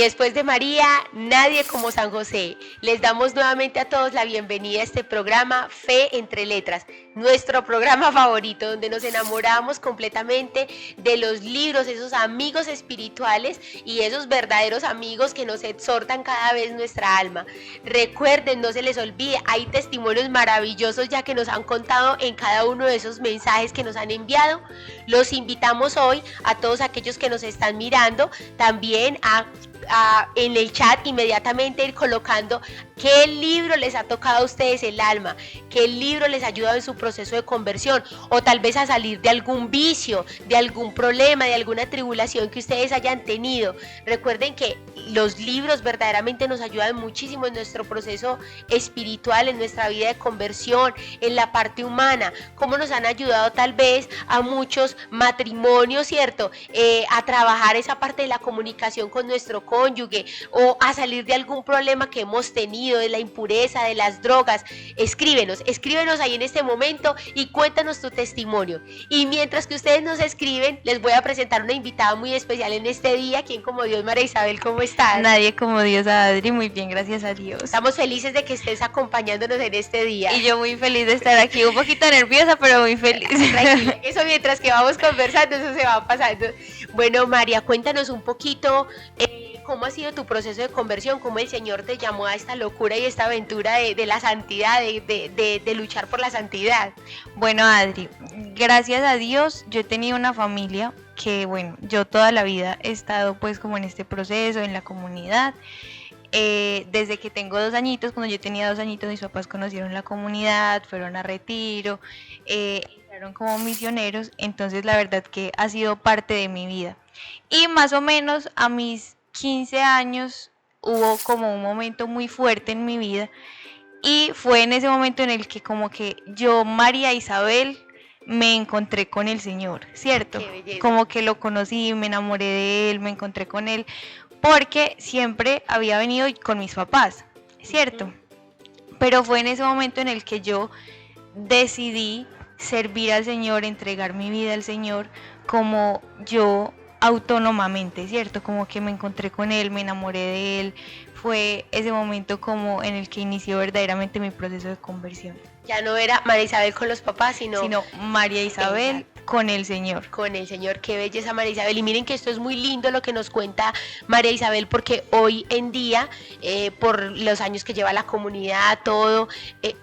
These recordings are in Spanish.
después de María, nadie como San José. Les damos nuevamente a todos la bienvenida a este programa Fe entre Letras, nuestro programa favorito, donde nos enamoramos completamente de los libros, esos amigos espirituales y esos verdaderos amigos que nos exhortan cada vez nuestra alma. Recuerden, no se les olvide, hay testimonios maravillosos ya que nos han contado en cada uno de esos mensajes que nos han enviado. Los invitamos hoy a todos aquellos que nos están mirando también en el chat inmediatamente ir colocando qué libro les ha tocado a ustedes el alma, qué libro les ha ayudado en su proceso de conversión o tal vez a salir de algún vicio, de algún problema, de alguna tribulación que ustedes hayan tenido. Recuerden que los libros verdaderamente nos ayudan muchísimo en nuestro proceso espiritual, en nuestra vida de conversión, en la parte humana, como nos han ayudado tal vez a muchos matrimonios, ¿cierto? A trabajar esa parte de la comunicación con nuestro cónyuge o a salir de algún problema que hemos tenido, de la impureza, de las drogas. Escríbenos ahí en este momento y cuéntanos tu testimonio. Y mientras que ustedes nos escriben, les voy a presentar una invitada muy especial en este día. ¿Quién como Dios? María Isabel, ¿cómo estás? Nadie como Dios, Adri, muy bien, gracias a Dios. Estamos felices de que estés acompañándonos en este día. Y yo muy feliz de estar aquí, un poquito nerviosa, pero muy feliz. Tranquila, eso mientras que vamos conversando, eso se va pasando. Bueno, María, cuéntanos un poquito cómo ha sido tu proceso de conversión, cómo el Señor te llamó a esta locura y esta aventura de la santidad, de luchar por la santidad. Bueno, Adri, gracias a Dios yo he tenido una familia que, bueno, yo toda la vida he estado pues como en este proceso, en la comunidad. Desde que tengo 2 añitos, cuando yo tenía 2 añitos, mis papás conocieron la comunidad, fueron a retiro, entraron como misioneros, entonces la verdad que ha sido parte de mi vida. Y más o menos a mis 15 años hubo como un momento muy fuerte en mi vida y fue en ese momento en el que como que yo, María Isabel, me encontré con el Señor, ¿cierto? Como que lo conocí, me enamoré de Él, me encontré con Él, porque siempre había venido con mis papás, ¿cierto? Pero fue en ese momento en el que yo decidí servir al Señor, entregar mi vida al Señor, como yo autónomamente, ¿cierto? Como que me encontré con Él, me enamoré de Él. Fue ese momento como en el que inició verdaderamente mi proceso de conversión. Ya no era María Isabel con los papás, sino María Isabel con el Señor. Con el Señor, qué belleza María Isabel. Y miren que esto es muy lindo lo que nos cuenta María Isabel, porque hoy en día, por los años que lleva la comunidad, todo,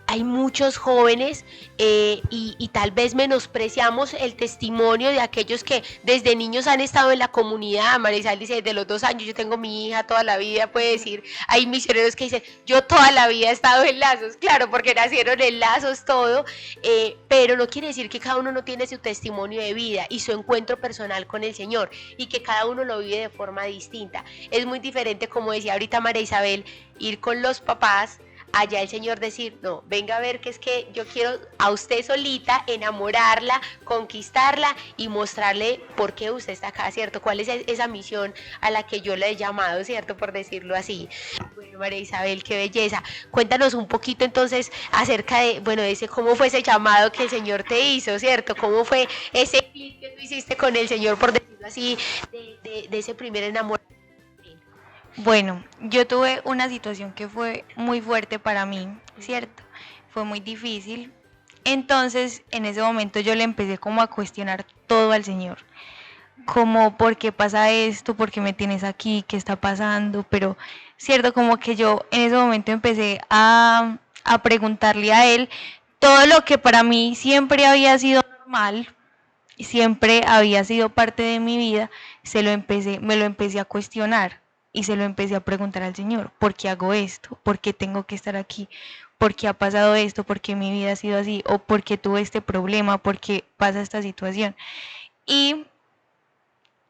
hay muchos jóvenes y tal vez menospreciamos el testimonio de aquellos que desde niños han estado en la comunidad. María Isabel dice, desde los 2 años, yo tengo mi hija toda la vida, puede decir, hay misioneros que dicen, yo toda la vida he estado en lazos, claro, porque nacieron en lazos, todo, pero no quiere decir que cada uno no tiene su testimonio de vida y su encuentro personal con el Señor y que cada uno lo vive de forma distinta. Es muy diferente, como decía ahorita María Isabel, ir con los papás, allá el Señor decir, no, venga a ver que es que yo quiero a usted solita enamorarla, conquistarla y mostrarle por qué usted está acá, ¿cierto? ¿Cuál es esa misión a la que yo le he llamado, ¿cierto? Por decirlo así. Bueno, María Isabel, qué belleza. Cuéntanos un poquito entonces acerca de, bueno, ese cómo fue ese llamado que el Señor te hizo, ¿cierto? ¿Cómo fue ese clic que tú hiciste con el Señor, por decirlo así, de ese primer enamoramiento? Bueno, yo tuve una situación que fue muy fuerte para mí, ¿cierto? Fue muy difícil. Entonces, en ese momento yo le empecé como a cuestionar todo al Señor. Como, ¿por qué pasa esto? ¿Por qué me tienes aquí? ¿Qué está pasando? Pero, ¿cierto? Como que yo en ese momento empecé a preguntarle a Él todo lo que para mí siempre había sido normal, siempre había sido parte de mi vida, me lo empecé a cuestionar. Y se lo empecé a preguntar al Señor, ¿por qué hago esto? ¿Por qué tengo que estar aquí? ¿Por qué ha pasado esto? ¿Por qué mi vida ha sido así? ¿O por qué tuve este problema? ¿Por qué pasa esta situación? Y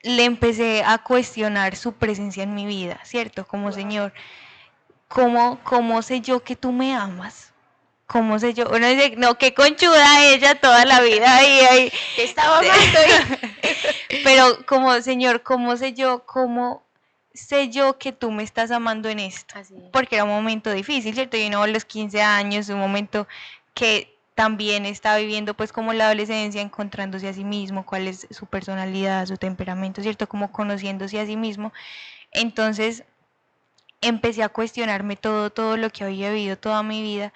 le empecé a cuestionar su presencia en mi vida, ¿cierto? Como Señor, ¿cómo sé yo que tú me amas? ¿Cómo sé yo? Uno dice, no, qué conchuda ella toda la vida ahí. Estaba amando. Pero como Señor, ¿cómo sé yo que tú me estás amando en esto? Porque era un momento difícil, ¿cierto? Y no a los 15 años, un momento que también está viviendo pues como la adolescencia, encontrándose a sí mismo, cuál es su personalidad, su temperamento, ¿cierto? Como conociéndose a sí mismo. Entonces empecé a cuestionarme todo lo que había vivido toda mi vida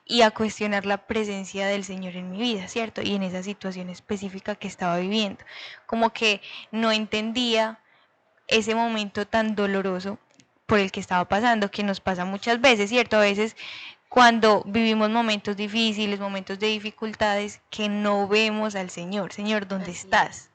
y a cuestionar la presencia del Señor en mi vida, ¿cierto? Y en esa situación específica que estaba viviendo. Como que no entendía ese momento tan doloroso por el que estaba pasando, que nos pasa muchas veces, ¿cierto? A veces cuando vivimos momentos difíciles, momentos de dificultades, que no vemos al Señor. Señor, ¿dónde Así es. estás?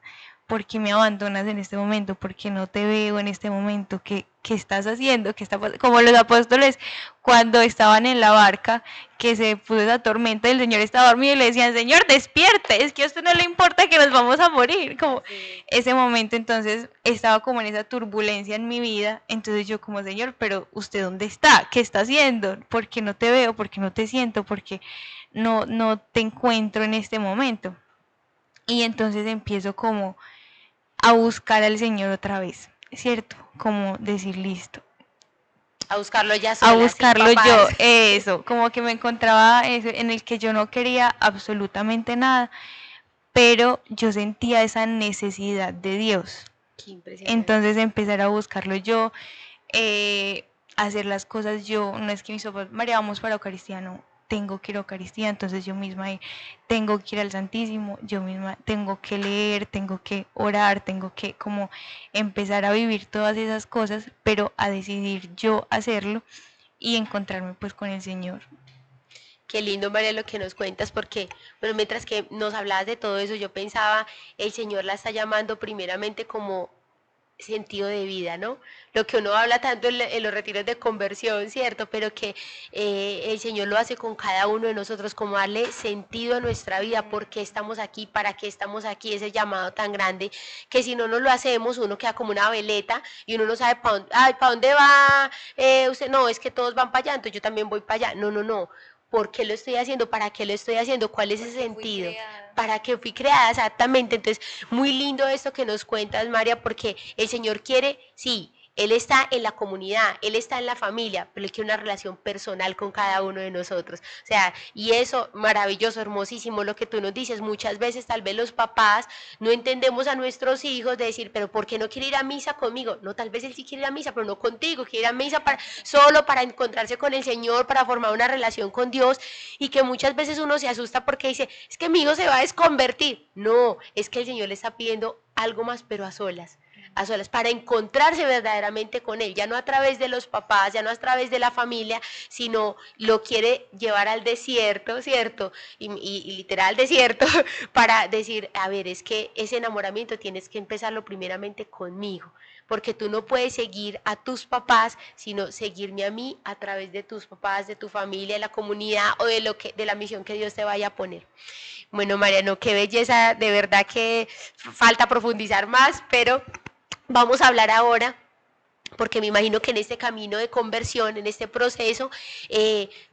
¿Por qué me abandonas en este momento? ¿Por qué no te veo en este momento? ¿Qué estás haciendo? ¿Qué está pasando? Como los apóstoles cuando estaban en la barca, que se puso esa tormenta y el Señor estaba dormido y le decían, Señor, despierte, es que a usted no le importa que nos vamos a morir. Como Así ese momento entonces estaba como en esa turbulencia en mi vida, entonces yo como, Señor, pero ¿usted dónde está? ¿Qué está haciendo? ¿Por qué no te veo? ¿Por qué no te siento? ¿Por qué no te encuentro en este momento? Y entonces empiezo como a buscar al Señor otra vez, ¿cierto? Como decir, listo, a buscarlo ya a sola, sin buscarlo yo, papás. eso, como que me encontraba eso, en el que yo no quería absolutamente nada, pero yo sentía esa necesidad de Dios. Qué impresionante. Entonces empezar a buscarlo yo, eh, hacer las cosas yo, no es que mis papás, María, vamos para Eucaristía, no, tengo que ir a Eucaristía, entonces yo misma tengo que ir al Santísimo, yo misma tengo que leer, tengo que orar, tengo que como empezar a vivir todas esas cosas, pero a decidir yo hacerlo y encontrarme pues con el Señor. Qué lindo, María, lo que nos cuentas, porque, bueno, mientras que nos hablabas de todo eso, yo pensaba, el Señor la está llamando primeramente como sentido de vida, ¿no? Lo que uno habla tanto en los retiros de conversión, ¿cierto? Pero que el Señor lo hace con cada uno de nosotros, como darle sentido a nuestra vida, por qué estamos aquí, para qué estamos aquí, ese llamado tan grande, que si no nos lo hacemos, uno queda como una veleta y uno no sabe para dónde, ay, ¿para dónde va? Usted, no, es que todos van para allá, entonces yo también voy para allá. No, no, no. ¿Por qué lo estoy haciendo? ¿Para qué lo estoy haciendo? ¿Cuál es ese sentido? ¿Para qué fui creada? Exactamente. Entonces, muy lindo esto que nos cuentas, María, porque el Señor quiere, sí, Él está en la comunidad, Él está en la familia, pero Él quiere una relación personal con cada uno de nosotros. O sea, y eso, maravilloso, hermosísimo, lo que tú nos dices. Muchas veces tal vez los papás no entendemos a nuestros hijos de decir, pero ¿por qué no quiere ir a misa conmigo? No, tal vez él sí quiere ir a misa, pero no contigo, quiere ir a misa solo para encontrarse con el Señor, para formar una relación con Dios, y que muchas veces uno se asusta porque dice, es que mi hijo se va a desconvertir. No, es que el Señor le está pidiendo algo más, pero a solas, para encontrarse verdaderamente con Él, ya no a través de los papás, ya no a través de la familia, sino lo quiere llevar al desierto, ¿cierto? Y literal desierto, para decir, a ver, es que ese enamoramiento tienes que empezarlo primeramente conmigo, porque tú no puedes seguir a tus papás, sino seguirme a mí a través de tus papás, de tu familia, de la comunidad o de la misión que Dios te vaya a poner. Bueno, Mariano, qué belleza, de verdad que falta profundizar más, pero vamos a hablar ahora, porque me imagino que en este camino de conversión, en este proceso,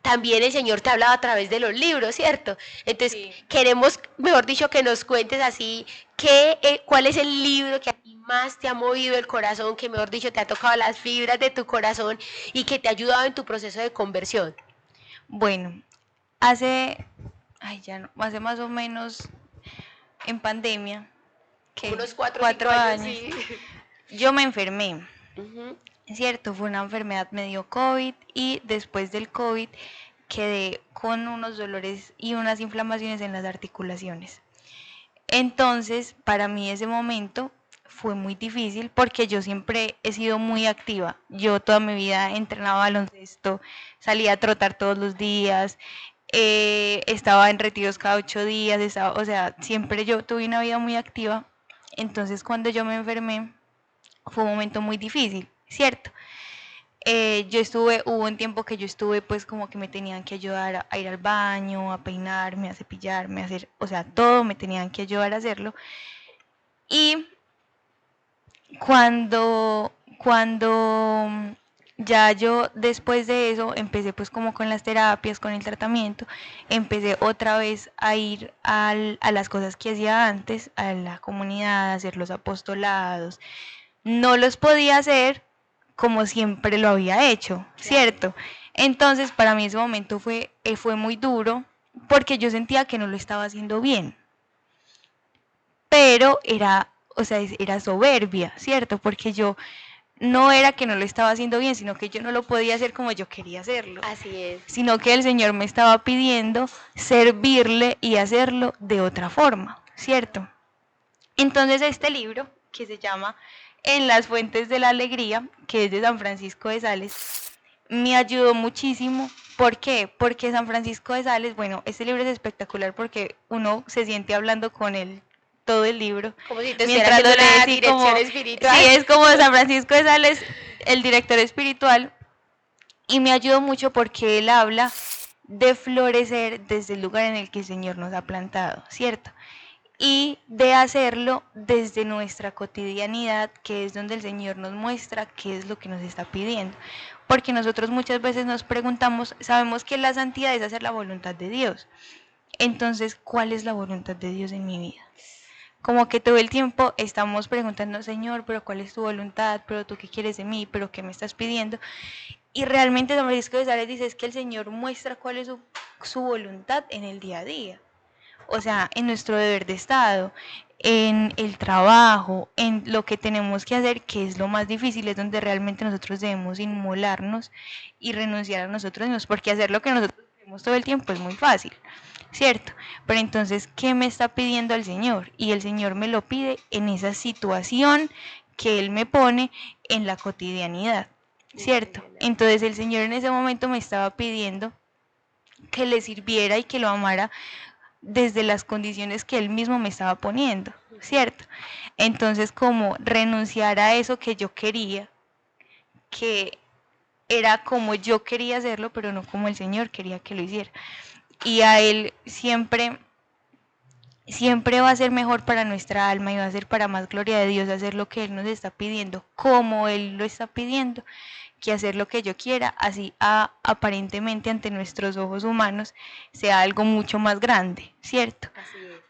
también el Señor te ha hablado a través de los libros, ¿cierto? Entonces, sí, queremos, mejor dicho, que nos cuentes así, cuál es el libro que a ti más te ha movido el corazón, que mejor dicho, te ha tocado las fibras de tu corazón y que te ha ayudado en tu proceso de conversión. Bueno, hace, ay, ya no, hace más o menos en pandemia, que Unos 4 o 5 años, años, sí. yo me enfermé. Uh-huh. Es cierto, fue una enfermedad, me dio COVID y después del COVID quedé con unos dolores y unas inflamaciones en las articulaciones. Entonces, para mí ese momento fue muy difícil porque yo siempre he sido muy activa. Yo toda mi vida entrenaba baloncesto, salía a trotar todos los días, estaba en retiros cada 8 días, o sea, siempre yo tuve una vida muy activa. Entonces, cuando yo me enfermé, fue un momento muy difícil, ¿cierto? Hubo un tiempo que yo estuve pues como que me tenían que ayudar a ir al baño, a peinarme, a cepillarme, a hacer, o sea, todo me tenían que ayudar a hacerlo. Y cuando ya yo después de eso empecé pues como con las terapias, con el tratamiento, empecé otra vez a ir a las cosas que hacía antes, a la comunidad, a hacer los apostolados. No los podía hacer como siempre lo había hecho, ¿cierto? Entonces para mí ese momento fue muy duro porque yo sentía que no lo estaba haciendo bien, pero era, o sea, era soberbia, ¿cierto? Porque yo no era que no lo estaba haciendo bien, sino que yo no lo podía hacer como yo quería hacerlo, Así es. sino que el Señor me estaba pidiendo servirle y hacerlo de otra forma, ¿cierto? Entonces este libro, que se llama En las fuentes de la alegría, que es de San Francisco de Sales, me ayudó muchísimo. ¿Por qué? Porque San Francisco de Sales, bueno, este libro es espectacular porque uno se siente hablando con él todo el libro, Como si te estuviera mientras lo haciendo una lees y dirección como, espiritual. sí, es como San Francisco de Sales, el director espiritual, y me ayudó mucho porque él habla de florecer desde el lugar en el que el Señor nos ha plantado, ¿cierto? Y de hacerlo desde nuestra cotidianidad, que es donde el Señor nos muestra qué es lo que nos está pidiendo. Porque nosotros muchas veces nos preguntamos, sabemos que la santidad es hacer la voluntad de Dios. Entonces, ¿cuál es la voluntad de Dios en mi vida? Como que todo el tiempo estamos preguntando, Señor, pero ¿cuál es tu voluntad? ¿Pero tú qué quieres de mí? ¿Pero qué me estás pidiendo? Y realmente San Francisco de Sales dice es que el Señor muestra cuál es su voluntad en el día a día. O sea, en nuestro deber de Estado, en el trabajo, en lo que tenemos que hacer, que es lo más difícil, es donde realmente nosotros debemos inmolarnos y renunciar a nosotros mismos, porque hacer lo que nosotros queremos todo el tiempo es muy fácil, ¿cierto? Pero entonces, ¿qué me está pidiendo el Señor? Y el Señor me lo pide en esa situación que Él me pone en la cotidianidad, ¿cierto? Entonces el Señor en ese momento me estaba pidiendo que le sirviera y que lo amara desde las condiciones que él mismo me estaba poniendo, ¿cierto? Entonces, como renunciar a eso que yo quería, que era como yo quería hacerlo, pero no como el Señor quería que lo hiciera. Y a él siempre va a ser mejor para nuestra alma y va a ser para más gloria de Dios hacer lo que Él nos está pidiendo, como Él lo está pidiendo, que hacer lo que yo quiera, así aparentemente ante nuestros ojos humanos sea algo mucho más grande, ¿cierto? Así es.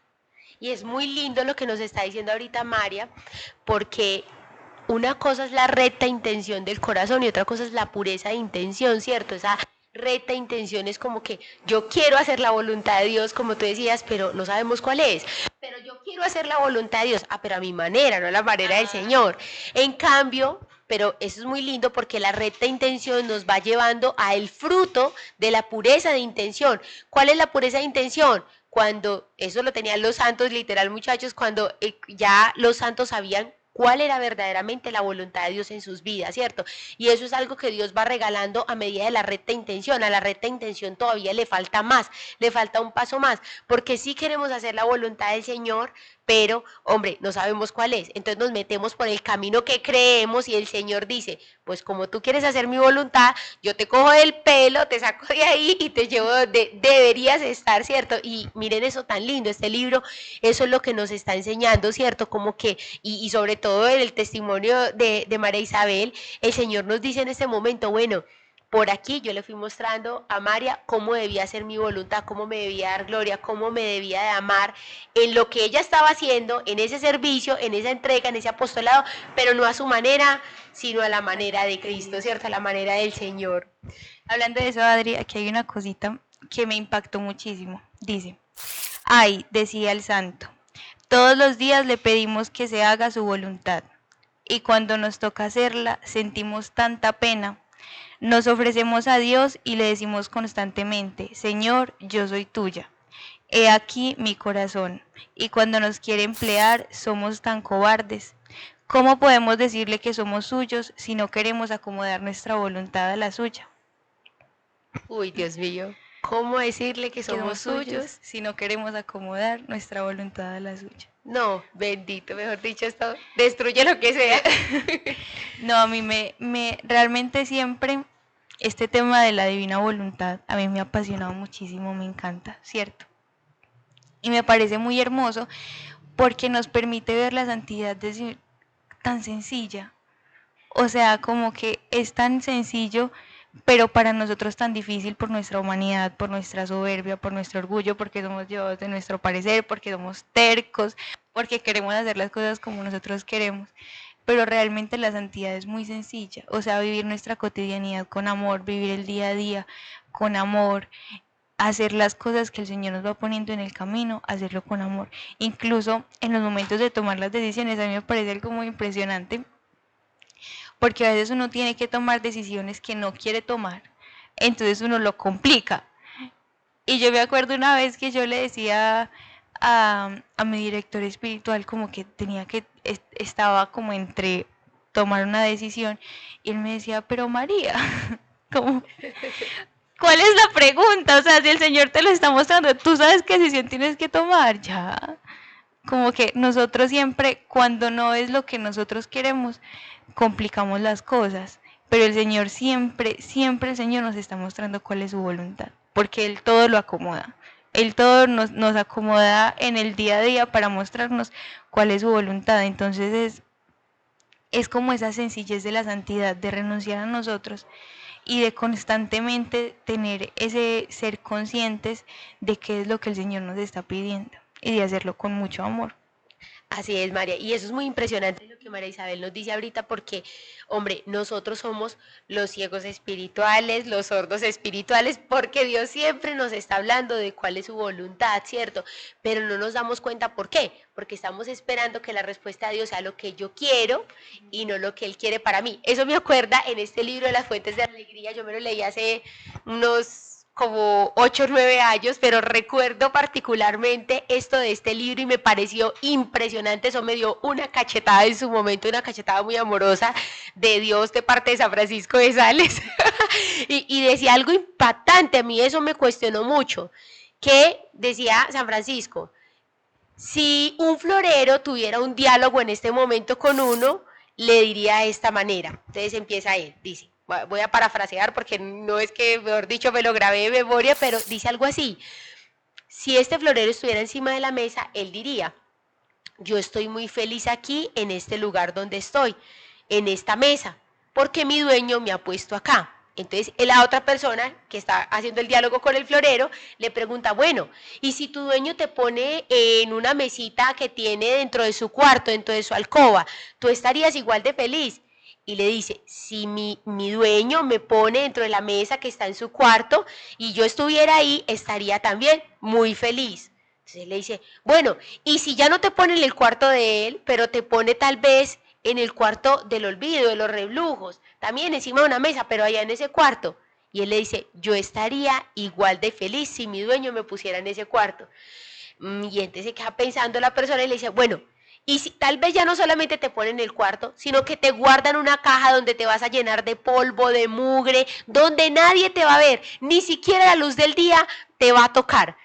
Y es muy lindo lo que nos está diciendo ahorita María, porque una cosa es la recta intención del corazón y otra cosa es la pureza de intención, ¿cierto? Esa recta intención es como que yo quiero hacer la voluntad de Dios, como tú decías, pero no sabemos cuál es. Pero yo quiero hacer la voluntad de Dios, pero a mi manera, no a la manera del Señor. En cambio, pero eso es muy lindo porque la recta intención nos va llevando a el fruto de la pureza de intención. ¿Cuál es la pureza de intención? Cuando, eso lo tenían los santos, literal muchachos, cuando ya los santos sabían cuál era verdaderamente la voluntad de Dios en sus vidas, ¿cierto? Y eso es algo que Dios va regalando a medida de la recta intención. A la recta intención todavía le falta más, le falta un paso más, porque sí queremos hacer la voluntad del Señor, pero, hombre, no sabemos cuál es. Entonces nos metemos por el camino que creemos y el Señor dice, pues como tú quieres hacer mi voluntad, yo te cojo del pelo, te saco de ahí y te llevo donde deberías estar, ¿cierto? Y miren eso tan lindo, este libro, eso es lo que nos está enseñando, ¿cierto? Como que, y sobre todo en el testimonio de María Isabel, el Señor nos dice en este momento, bueno, por aquí yo le fui mostrando a María cómo debía ser mi voluntad, cómo me debía dar gloria, cómo me debía de amar en lo que ella estaba haciendo, en ese servicio, en esa entrega, en ese apostolado, pero no a su manera, sino a la manera de Cristo, ¿cierto? A la manera del Señor. Hablando de eso, Adri, aquí hay una cosita que me impactó muchísimo. Dice, ay, decía el santo, todos los días le pedimos que se haga su voluntad y cuando nos toca hacerla sentimos tanta pena. Nos ofrecemos a Dios y le decimos constantemente, Señor, yo soy tuya. He aquí mi corazón. Y cuando nos quiere emplear somos tan cobardes. ¿Cómo podemos decirle que somos suyos si no queremos acomodar nuestra voluntad a la suya? Uy, Dios mío, ¿cómo decirle que Que somos somos suyos suyos? si no queremos acomodar nuestra voluntad a la suya. No, bendito, mejor dicho, esto destruye lo que sea. No, a mí realmente siempre este tema de la divina voluntad a mí me ha apasionado muchísimo, me encanta, ¿cierto? Y me parece muy hermoso porque nos permite ver la santidad desde tan sencilla. O sea, como que es tan sencillo, pero para nosotros tan difícil por nuestra humanidad, por nuestra soberbia, por nuestro orgullo, porque somos llevados de nuestro parecer, porque somos tercos, porque queremos hacer las cosas como nosotros queremos. Pero realmente la santidad es muy sencilla, o sea, vivir nuestra cotidianidad con amor, vivir el día a día con amor, hacer las cosas que el Señor nos va poniendo en el camino, hacerlo con amor. Incluso en los momentos de tomar las decisiones, a mí me parece algo muy impresionante, porque a veces uno tiene que tomar decisiones que no quiere tomar, entonces uno lo complica. Y yo me acuerdo una vez que yo le decía a mi director espiritual como que estaba como entre tomar una decisión, y él me decía, pero María, como, ¿cuál es la pregunta? O sea, si el Señor te lo está mostrando, tú sabes qué decisión tienes que tomar, ya. Como que nosotros siempre, cuando no es lo que nosotros queremos, complicamos las cosas. Pero el Señor siempre, siempre el Señor nos está mostrando cuál es su voluntad, porque Él todo lo acomoda. Él todo nos acomoda en el día a día para mostrarnos cuál es su voluntad. Entonces es como esa sencillez de la santidad, de renunciar a nosotros y de constantemente tener ese ser conscientes de qué es lo que el Señor nos está pidiendo y de hacerlo con mucho amor. Así es, María, y eso es muy impresionante lo que María Isabel nos dice ahorita porque, hombre, nosotros somos los ciegos espirituales, los sordos espirituales, porque Dios siempre nos está hablando de cuál es su voluntad, ¿cierto? Pero no nos damos cuenta por qué, porque estamos esperando que la respuesta de Dios sea lo que yo quiero y no lo que Él quiere para mí. Eso me acuerda en este libro de las fuentes de alegría, yo me lo leí hace unos como 8 o 9 años, pero recuerdo particularmente esto de este libro y me pareció impresionante. Eso me dio una cachetada en su momento, una cachetada muy amorosa de Dios de parte de San Francisco de Sales. y decía algo impactante, a mí eso me cuestionó mucho, que decía San Francisco, si un florero tuviera un diálogo en este momento con uno, le diría de esta manera. Entonces empieza él, dice, voy a parafrasear porque no es que, mejor dicho, me lo grabé de memoria, pero dice algo así. Si este florero estuviera encima de la mesa, él diría, yo estoy muy feliz aquí, en este lugar donde estoy, en esta mesa, porque mi dueño me ha puesto acá. Entonces la otra persona que está haciendo el diálogo con el florero le pregunta, bueno, ¿y si tu dueño te pone en una mesita que tiene dentro de su cuarto, dentro de su alcoba, tú estarías igual de feliz? Y le dice, si mi dueño me pone dentro de la mesa que está en su cuarto y yo estuviera ahí, estaría también muy feliz. Entonces le dice, bueno, y si ya no te pone en el cuarto de él, pero te pone tal vez en el cuarto del olvido, de los reblujos, también encima de una mesa, pero allá en ese cuarto. Y él le dice, yo estaría igual de feliz si mi dueño me pusiera en ese cuarto. Y entonces se queda pensando la persona y le dice, bueno, y si tal vez ya no solamente te ponen en el cuarto, sino que te guardan una caja donde te vas a llenar de polvo, de mugre, donde nadie te va a ver, ni siquiera la luz del día te va a tocar.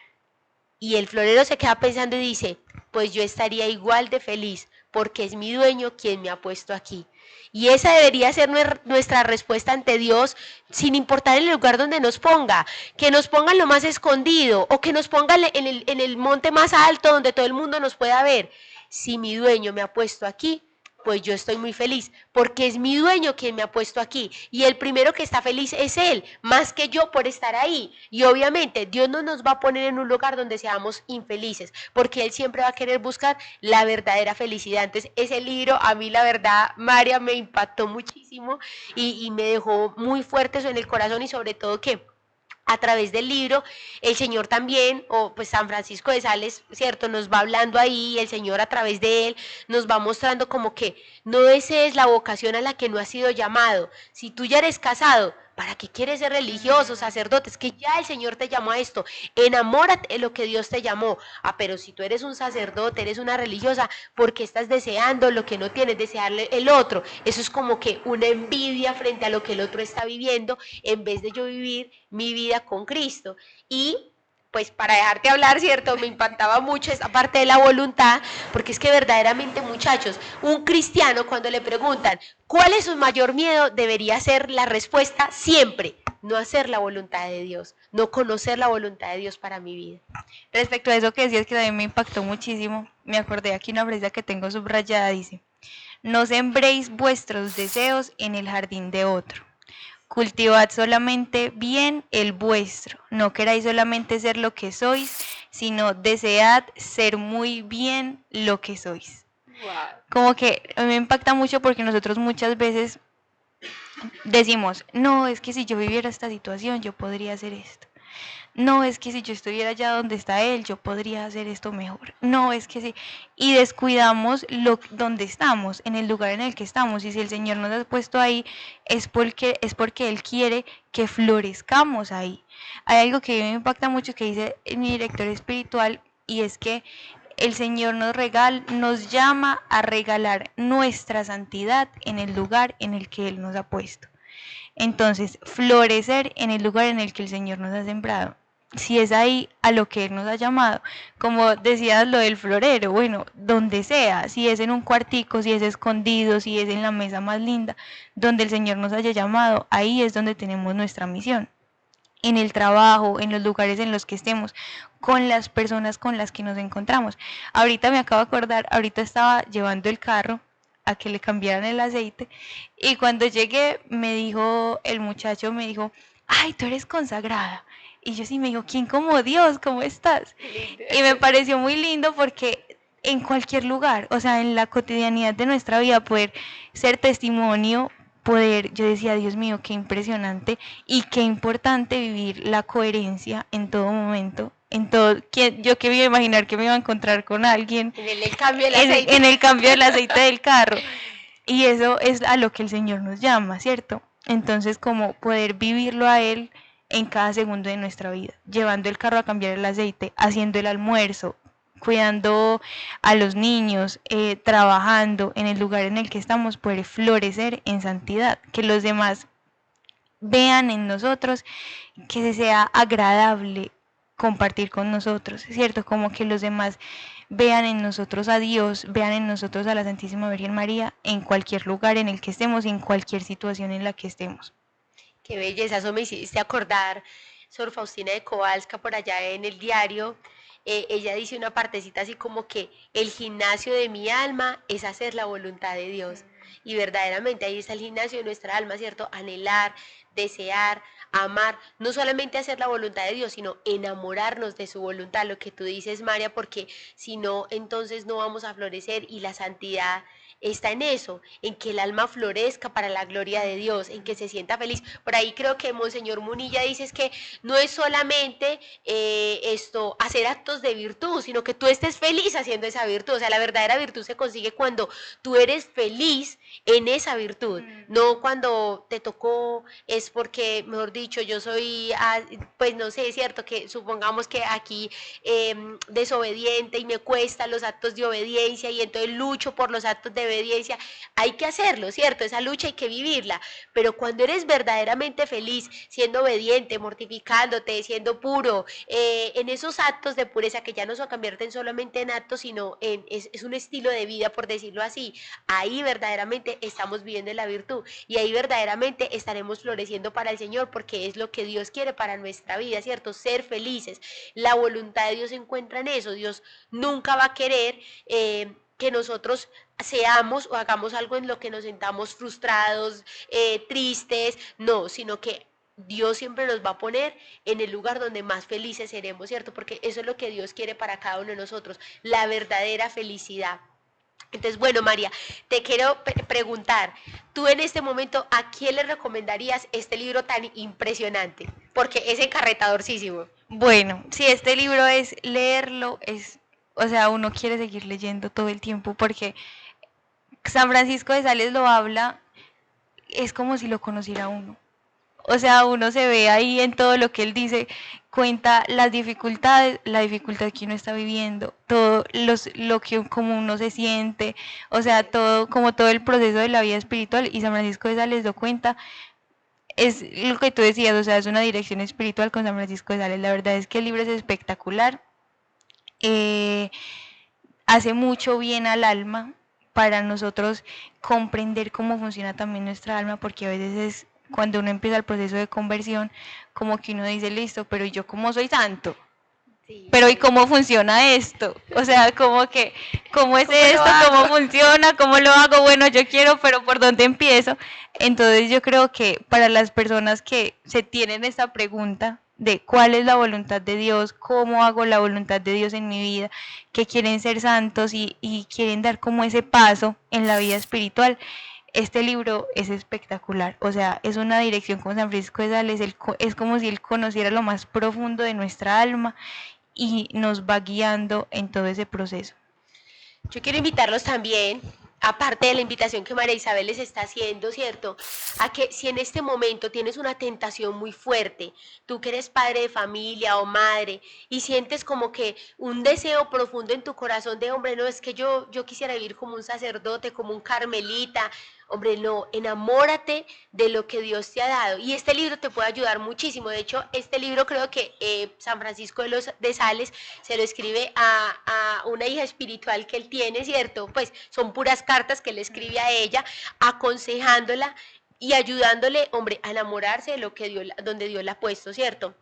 Y el florero se queda pensando y dice, pues yo estaría igual de feliz, porque es mi dueño quien me ha puesto aquí. Y esa debería ser nuestra respuesta ante Dios, sin importar el lugar donde nos ponga, que nos ponga en lo más escondido o que nos ponga en el monte más alto donde todo el mundo nos pueda ver. Si mi dueño me ha puesto aquí, pues yo estoy muy feliz, porque es mi dueño quien me ha puesto aquí, y el primero que está feliz es él, más que yo por estar ahí. Y obviamente Dios no nos va a poner en un lugar donde seamos infelices, porque Él siempre va a querer buscar la verdadera felicidad. Entonces ese libro a mí la verdad, María, me impactó muchísimo y me dejó muy fuerte eso en el corazón, y sobre todo que a través del libro, el Señor también, o pues San Francisco de Sales, ¿cierto? Nos va hablando ahí, y el Señor a través de él nos va mostrando como que no desees la vocación a la que no has sido llamado. Si tú ya eres casado, ¿para qué quieres ser religioso, sacerdote? Es que ya el Señor te llamó a esto. Enamórate de lo que Dios te llamó. Ah, pero si tú eres un sacerdote, eres una religiosa, ¿por qué estás deseando lo que no tienes, desearle el otro? Eso es como que una envidia frente a lo que el otro está viviendo, en vez de yo vivir mi vida con Cristo. Y pues para dejarte hablar, ¿cierto? Me impactaba mucho esa parte de la voluntad, porque es que verdaderamente, muchachos, un cristiano cuando le preguntan ¿cuál es su mayor miedo? Debería ser la respuesta siempre, no hacer la voluntad de Dios, no conocer la voluntad de Dios para mi vida. Respecto a eso que decías que también me impactó muchísimo, me acordé aquí una frase que tengo subrayada, dice, no sembréis vuestros deseos en el jardín de otro. Cultivad solamente bien el vuestro, no queráis solamente ser lo que sois, sino desead ser muy bien lo que sois. Wow. Como que a mí me impacta mucho porque nosotros muchas veces decimos, no, es que si yo viviera esta situación yo podría hacer esto. no, es que si yo estuviera allá donde está él, yo podría hacer esto mejor. No, es que sí. Y descuidamos donde estamos, en el lugar en el que estamos. Y si el Señor nos ha puesto ahí, es porque Él quiere que florezcamos ahí. Hay algo que me impacta mucho que dice mi director espiritual, y es que el Señor nos llama a regalar nuestra santidad en el lugar en el que Él nos ha puesto. Entonces, florecer en el lugar en el que el Señor nos ha sembrado. Si es ahí a lo que Él nos ha llamado, como decías lo del florero, bueno, donde sea, si es en un cuartico, si es escondido, si es en la mesa más linda, donde el Señor nos haya llamado, ahí es donde tenemos nuestra misión. En el trabajo, en los lugares en los que estemos, con las personas con las que nos encontramos. Ahorita me acabo de acordar, ahorita estaba llevando el carro a que le cambiaran el aceite y cuando llegué me dijo el muchacho, me dijo, ay, tú eres consagrada. Y yo sí me dijo, ¿quién como Dios? ¿Cómo estás? Y me pareció muy lindo porque en cualquier lugar, o sea, en la cotidianidad de nuestra vida, poder ser testimonio, yo decía, Dios mío, qué impresionante y qué importante vivir la coherencia en todo momento. Yo que me iba a imaginar que me iba a encontrar con alguien En el cambio del aceite. en el cambio del aceite del carro. Y eso es a lo que el Señor nos llama, ¿cierto? Entonces, como poder vivirlo a Él en cada segundo de nuestra vida, llevando el carro a cambiar el aceite, haciendo el almuerzo, cuidando a los niños, trabajando en el lugar en el que estamos, poder florecer en santidad, que los demás vean en nosotros, que sea agradable compartir con nosotros, ¿cierto? Como que los demás vean en nosotros a Dios, vean en nosotros a la Santísima Virgen María en cualquier lugar en el que estemos, en cualquier situación en la que estemos. Qué belleza, eso me hiciste acordar, Sor Faustina de Kowalska por allá en el diario. Ella dice una partecita así como que el gimnasio de mi alma es hacer la voluntad de Dios. Y verdaderamente ahí está el gimnasio de nuestra alma, ¿cierto? Anhelar, desear, amar, no solamente hacer la voluntad de Dios, sino enamorarnos de su voluntad, lo que tú dices, María, porque si no, entonces no vamos a florecer y la santidad está en eso, en que el alma florezca para la gloria de Dios, en que se sienta feliz. Por ahí creo que Monseñor Munilla dice es que no es solamente hacer actos de virtud, sino que tú estés feliz haciendo esa virtud. O sea, la verdadera virtud se consigue cuando tú eres feliz en esa virtud, no cuando te tocó, es porque, mejor dicho, yo soy, pues no sé, es cierto que supongamos que aquí desobediente y me cuestan los actos de obediencia y entonces lucho por los actos de obediencia, hay que hacerlo, ¿cierto? Esa lucha hay que vivirla, pero cuando eres verdaderamente feliz, siendo obediente, mortificándote, siendo puro, en esos actos de pureza que ya no se convierten solamente en actos, sino es un estilo de vida, por decirlo así, ahí verdaderamente estamos viviendo la virtud y ahí verdaderamente estaremos floreciendo para el Señor porque es lo que Dios quiere para nuestra vida, ¿cierto? Ser felices. La voluntad de Dios se encuentra en eso. Dios nunca va a querer que nosotros seamos o hagamos algo en lo que nos sentamos frustrados, tristes, no, sino que Dios siempre nos va a poner en el lugar donde más felices seremos, ¿cierto? Porque eso es lo que Dios quiere para cada uno de nosotros, la verdadera felicidad. Entonces, bueno, María, te quiero preguntar, tú en este momento, ¿a quién le recomendarías este libro tan impresionante? Porque es encarretadorcísimo. Bueno, si este libro es leerlo, o sea, uno quiere seguir leyendo todo el tiempo porque San Francisco de Sales lo habla, es como si lo conociera uno. O sea, uno se ve ahí en todo lo que él dice, cuenta las dificultades, la dificultad que uno está viviendo, lo que como uno se siente, o sea, como todo el proceso de la vida espiritual, y San Francisco de Sales lo cuenta. Es lo que tú decías, o sea, es una dirección espiritual con San Francisco de Sales. La verdad es que el libro es espectacular, hace mucho bien al alma para nosotros comprender cómo funciona también nuestra alma, porque a veces es cuando uno empieza el proceso de conversión, como que uno dice, listo, pero yo cómo soy santo, pero ¿y cómo funciona esto? O sea, como que, ¿cómo es esto? ¿Cómo funciona? ¿Cómo lo hago? Bueno, yo quiero, pero ¿por dónde empiezo? Entonces yo creo que para las personas que se tienen esta pregunta de cuál es la voluntad de Dios, cómo hago la voluntad de Dios en mi vida, que quieren ser santos y quieren dar como ese paso en la vida espiritual, Este libro es espectacular, o sea, es una dirección con San Francisco de Sales, es como si él conociera lo más profundo de nuestra alma y nos va guiando en todo ese proceso. Yo quiero invitarlos también, aparte de la invitación que María Isabel les está haciendo, ¿cierto? A que si en este momento tienes una tentación muy fuerte, tú que eres padre de familia o madre, y sientes como que un deseo profundo en tu corazón de, hombre, no, es que yo quisiera vivir como un sacerdote, como un carmelita, hombre, no, enamórate de lo que Dios te ha dado. Y este libro te puede ayudar muchísimo. De hecho, este libro creo que San Francisco de Sales se lo escribe a una hija espiritual que él tiene, ¿cierto? Pues son puras cartas que le escribe a ella, aconsejándola y ayudándole, hombre, a enamorarse de lo que Dios, donde Dios la ha puesto, ¿cierto?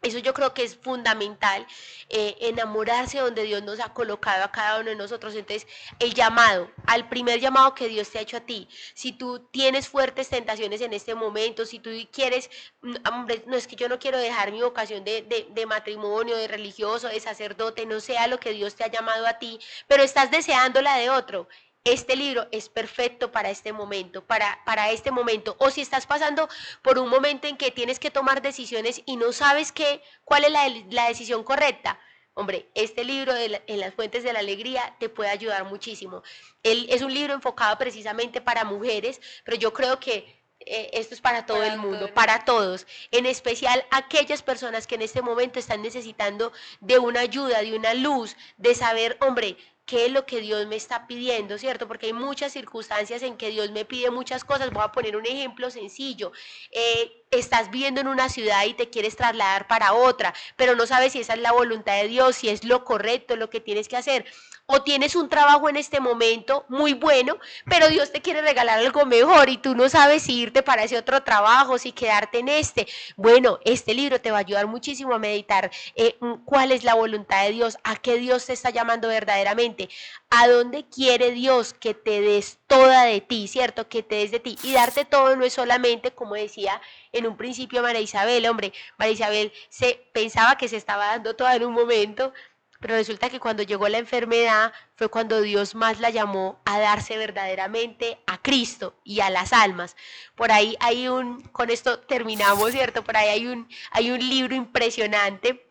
Eso yo creo que es fundamental, enamorarse donde Dios nos ha colocado a cada uno de nosotros. Entonces, el llamado, al primer llamado que Dios te ha hecho a ti, si tú tienes fuertes tentaciones en este momento, si tú quieres, hombre, no es que yo no quiero dejar mi vocación de matrimonio, de religioso, de sacerdote, no sea lo que Dios te ha llamado a ti, pero estás deseando la de otro. Este libro es perfecto para este momento, para este momento. O si estás pasando por un momento en que tienes que tomar decisiones y no sabes cuál es la decisión correcta, hombre, este libro en las fuentes de la alegría te puede ayudar muchísimo. Es un libro enfocado precisamente para mujeres, pero yo creo que esto es para todo el mundo, para todos, en especial aquellas personas que en este momento están necesitando de una ayuda, de una luz, de saber, hombre, qué es lo que Dios me está pidiendo, ¿cierto? Porque hay muchas circunstancias en que Dios me pide muchas cosas. Voy a poner un ejemplo sencillo. Estás viviendo en una ciudad y te quieres trasladar para otra, pero no sabes si esa es la voluntad de Dios, si es lo correcto, lo que tienes que hacer. O tienes un trabajo en este momento muy bueno, pero Dios te quiere regalar algo mejor y tú no sabes si irte para ese otro trabajo, si quedarte en este. Bueno, este libro te va a ayudar muchísimo a meditar cuál es la voluntad de Dios, a qué Dios te está llamando verdaderamente, a dónde quiere Dios que te des toda de ti, ¿cierto? Que te des de ti. Y darte todo no es solamente, como decía en un principio María Isabel, hombre, María Isabel pensaba que se estaba dando todo en un momento, pero resulta que cuando llegó la enfermedad fue cuando Dios más la llamó a darse verdaderamente a Cristo y a las almas. Por ahí hay con esto terminamos, ¿cierto? Por ahí hay un libro impresionante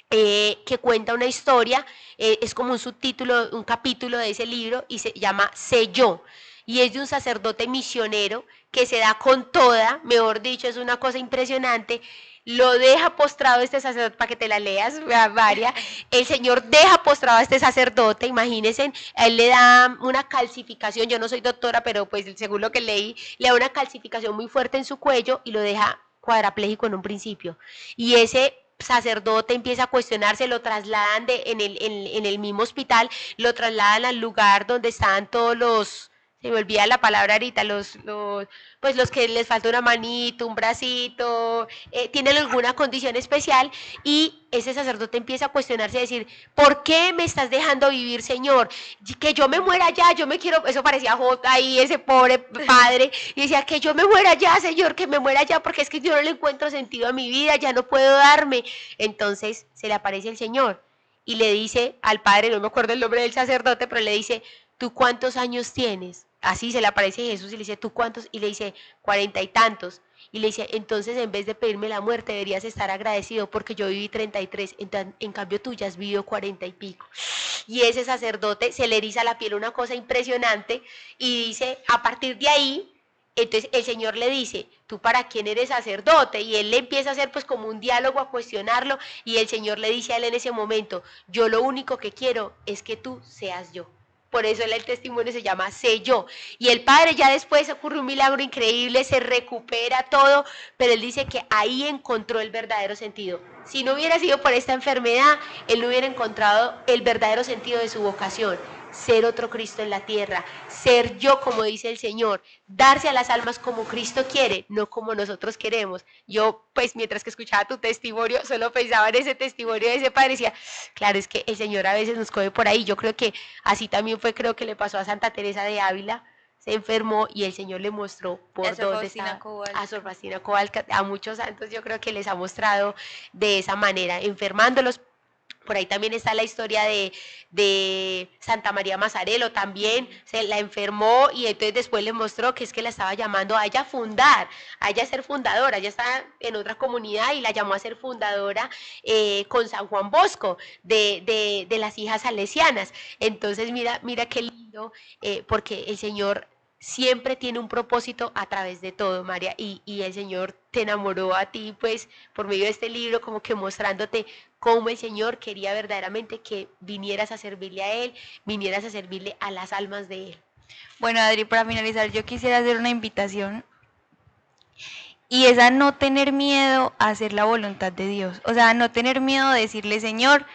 que cuenta una historia, es como un subtítulo, un capítulo de ese libro y se llama Sé yo. Y es de un sacerdote misionero que se da con toda, mejor dicho, es una cosa impresionante. Lo deja postrado este sacerdote, para que te la leas, María. El Señor deja postrado a este sacerdote, imagínense, a él le da una calcificación, yo no soy doctora, pero pues según lo que leí, le da una calcificación muy fuerte en su cuello y lo deja cuadrapléjico en un principio. Y ese sacerdote empieza a cuestionarse, lo trasladan en el mismo hospital, lo trasladan al lugar donde estaban todos se me olvida la palabra ahorita, pues los que les falta una manito, un bracito, tienen alguna condición especial y ese sacerdote empieza a cuestionarse y decir, ¿por qué me estás dejando vivir, Señor? Que yo me muera ya, yo me quiero, eso parecía Jota ahí, ese pobre padre, y decía, que yo me muera ya, Señor, que me muera ya, porque es que yo no le encuentro sentido a mi vida, ya no puedo darme. Entonces se le aparece el Señor y le dice al padre, no me acuerdo el nombre del sacerdote, pero le dice, ¿tú cuántos años tienes? Así se le aparece Jesús y le dice, ¿tú cuántos? Y le dice, 40 y tantos. Y le dice, entonces en vez de pedirme la muerte deberías estar agradecido porque yo viví 33, en cambio tú ya has vivido 40 y pico. Y ese sacerdote se le eriza la piel, una cosa impresionante, y dice, a partir de ahí, entonces el Señor le dice, ¿tú para quién eres sacerdote? Y él le empieza a hacer pues como un diálogo, a cuestionarlo, y el Señor le dice a él en ese momento, yo lo único que quiero es que tú seas yo. Por eso el testimonio se llama Sé yo. Y el padre ya después ocurre un milagro increíble, se recupera todo, pero él dice que ahí encontró el verdadero sentido. Si no hubiera sido por esta enfermedad, él no hubiera encontrado el verdadero sentido de su vocación. Ser otro Cristo en la tierra, ser yo como dice el Señor, darse a las almas como Cristo quiere, no como nosotros queremos. Yo, pues, mientras que escuchaba tu testimonio, solo pensaba en ese testimonio de ese padre, decía, claro, es que el Señor a veces nos coge por ahí. Yo creo que así también fue, creo que le pasó a Santa Teresa de Ávila, se enfermó y el Señor le mostró por dónde estaba. A Sor Faustina Kowalska, a muchos santos yo creo que les ha mostrado de esa manera, enfermándolos, Por ahí también está la historia de Santa María Mazzarello, también se la enfermó y entonces después le mostró que es que la estaba llamando a ella a fundar, a ella a ser fundadora. Ella está en otra comunidad y la llamó a ser fundadora con San Juan Bosco de las hijas salesianas. Entonces mira qué lindo, porque el Señor siempre tiene un propósito a través de todo, María, y el Señor te enamoró a ti, pues, por medio de este libro, como que mostrándote cómo el Señor quería verdaderamente que vinieras a servirle a Él, vinieras a servirle a las almas de Él. Bueno, Adri, para finalizar, yo quisiera hacer una invitación y es a no tener miedo a hacer la voluntad de Dios, o sea, no tener miedo de decirle, Señor,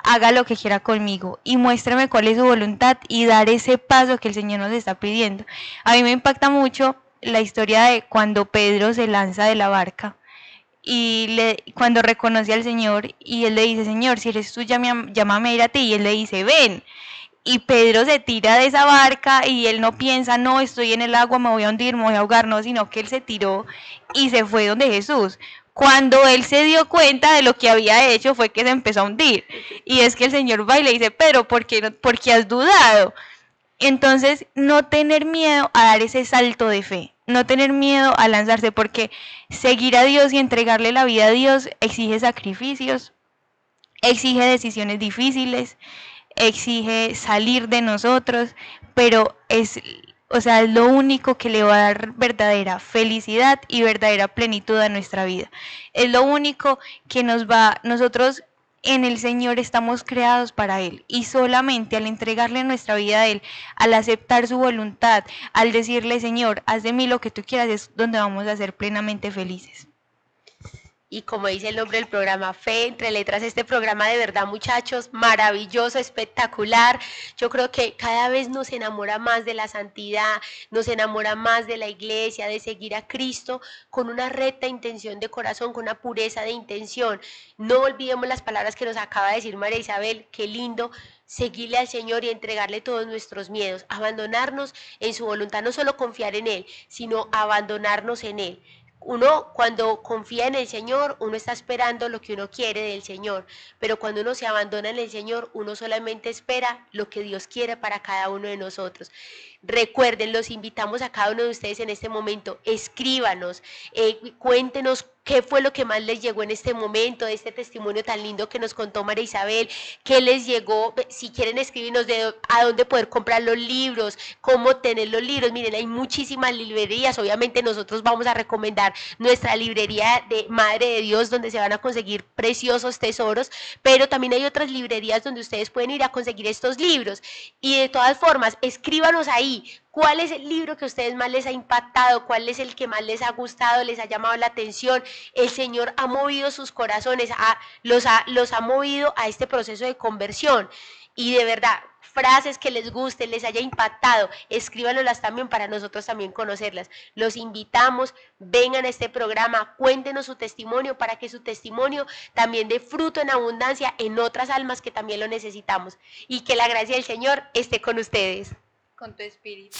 haga lo que quiera conmigo y muéstrame cuál es su voluntad y dar ese paso que el Señor nos está pidiendo. A mí me impacta mucho la historia de cuando Pedro se lanza de la barca y cuando reconoce al Señor y él le dice, Señor, si eres tú, llámame a ir a ti, y él le dice, ven. Y Pedro se tira de esa barca y él no piensa, no, estoy en el agua, me voy a hundir, me voy a ahogar, no, sino que él se tiró y se fue donde Jesús. Cuando él se dio cuenta de lo que había hecho fue que se empezó a hundir. Y es que el Señor va y le dice, pero ¿por qué has dudado? Entonces, no tener miedo a dar ese salto de fe, no tener miedo a lanzarse, porque seguir a Dios y entregarle la vida a Dios exige sacrificios, exige decisiones difíciles, exige salir de nosotros, pero o sea, es lo único que le va a dar verdadera felicidad y verdadera plenitud a nuestra vida. Es lo único que nosotros en el Señor estamos creados para Él y solamente al entregarle nuestra vida a Él, al aceptar su voluntad, al decirle, Señor, haz de mí lo que tú quieras, es donde vamos a ser plenamente felices. Y como dice el nombre del programa, Fe entre Letras, este programa de verdad, muchachos, maravilloso, espectacular. Yo creo que cada vez nos enamora más de la santidad, nos enamora más de la iglesia, de seguir a Cristo con una recta intención de corazón, con una pureza de intención. No olvidemos las palabras que nos acaba de decir María Isabel, qué lindo seguirle al Señor y entregarle todos nuestros miedos, abandonarnos en su voluntad, no solo confiar en Él, sino abandonarnos en Él. Uno cuando confía en el Señor, uno está esperando lo que uno quiere del Señor, pero cuando uno se abandona en el Señor, uno solamente espera lo que Dios quiere para cada uno de nosotros. Recuerden, los invitamos a cada uno de ustedes en este momento, escríbanos, cuéntenos qué fue lo que más les llegó en este momento, de este testimonio tan lindo que nos contó María Isabel, qué les llegó, si quieren escribirnos de a dónde poder comprar los libros, cómo tener los libros. Miren, hay muchísimas librerías, obviamente nosotros vamos a recomendar nuestra librería de Madre de Dios, donde se van a conseguir preciosos tesoros, pero también hay otras librerías donde ustedes pueden ir a conseguir estos libros. Y de todas formas, escríbanos ahí, ¿cuál es el libro que a ustedes más les ha impactado? ¿Cuál es el que más les ha gustado, les ha llamado la atención? El Señor ha movido sus corazones, los ha movido a este proceso de conversión. Y de verdad, frases que les gusten, les haya impactado, escríbanlas también para nosotros también conocerlas. Los invitamos, vengan a este programa, cuéntenos su testimonio para que su testimonio también dé fruto en abundancia en otras almas que también lo necesitamos. Y que la gracia del Señor esté con ustedes. Con tu espíritu.